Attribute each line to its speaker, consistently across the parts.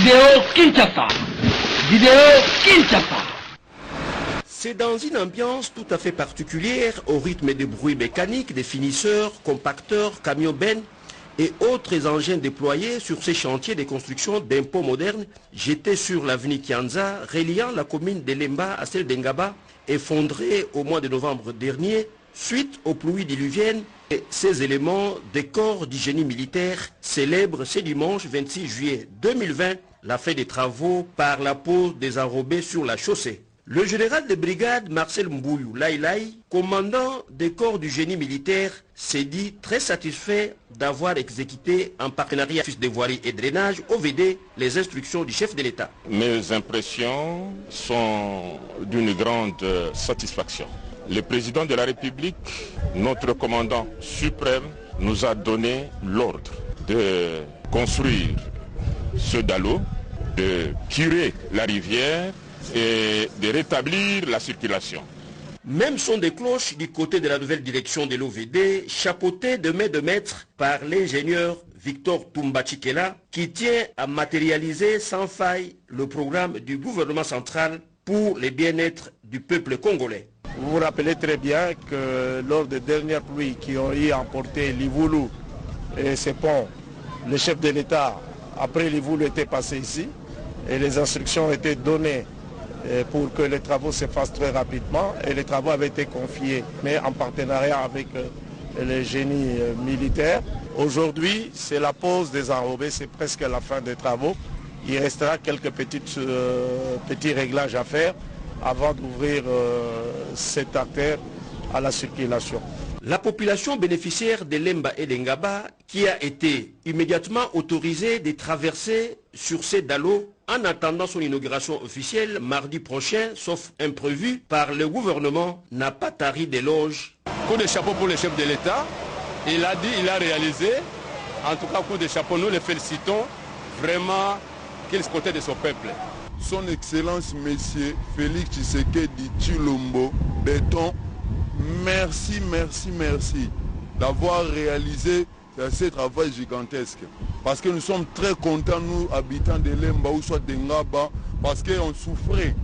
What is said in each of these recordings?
Speaker 1: Vidéo Kinshasa. Vidéo Kinshasa.
Speaker 2: C'est dans une ambiance tout à fait particulière, au rythme des bruits mécaniques, des finisseurs, compacteurs, camions-bennes et autres engins déployés sur ces chantiers de construction d'impôts modernes jetés sur l'avenue Kianza, reliant la commune de Lemba à celle d'Engaba, effondrée au mois de novembre dernier, suite aux pluies diluviennes. Et ces éléments des corps du génie militaire célèbrent ce dimanche 26 juillet 2020 la fin des travaux par la pose des enrobés sur la chaussée. Le général de brigade Marcel Mbouyou Laïlaï, commandant des corps du génie militaire, s'est dit très satisfait d'avoir exécuté en partenariat avec des voiries et drainage OVD les instructions du chef de l'État.
Speaker 3: Mes impressions sont d'une grande satisfaction. Le président de la République, notre commandant suprême, nous a donné l'ordre de construire ce dallo, de curer la rivière et de rétablir la circulation.
Speaker 2: Même son des cloches du côté de la nouvelle direction de l'OVD, chapeauté de main de maître par l'ingénieur Victor Toumbachikela, qui tient à matérialiser sans faille le programme du gouvernement central pour le bien-être du peuple congolais.
Speaker 4: Vous vous rappelez très bien que lors des dernières pluies qui ont eu emporté Livoulou et ses ponts, le chef de l'État, après Livoulou, était passé ici et les instructions étaient données pour que les travaux se fassent très rapidement, et les travaux avaient été confiés, mais en partenariat avec les génies militaires. Aujourd'hui, c'est la pose des enrobés, c'est presque la fin des travaux. Il restera quelques petits réglages à faire avant d'ouvrir cette artère à la circulation.
Speaker 2: La population bénéficiaire de Lemba et d'Engaba, qui a été immédiatement autorisée de traverser sur ces dallos en attendant son inauguration officielle mardi prochain, sauf imprévu par le gouvernement, n'a pas tari d'éloges.
Speaker 5: Coup de chapeau pour le chef de l'État. Il a dit, il a réalisé. En tout cas, coup de chapeau, nous le félicitons. Vraiment, qu'il se côté de son peuple.
Speaker 6: Son Excellence, Monsieur Félix Tshisekedi Tshilombo Béton, merci d'avoir réalisé ces travaux gigantesques. Parce que nous sommes très contents, nous, habitants de Lemba ou soit d'Engaba, parce qu'on souffrait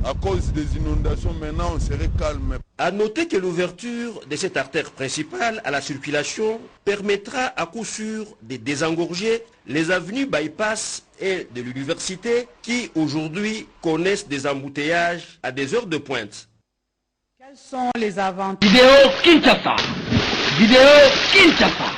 Speaker 6: à cause des inondations. Maintenant, on serait calme.
Speaker 2: A noter que l'ouverture de cette artère principale à la circulation permettra à coup sûr de désengorger les avenues bypass et de l'université qui aujourd'hui connaissent des embouteillages à des heures de pointe.
Speaker 7: Quels sont les avantages?
Speaker 1: Vidéo Kinshasa. Vidéo Kinshasa.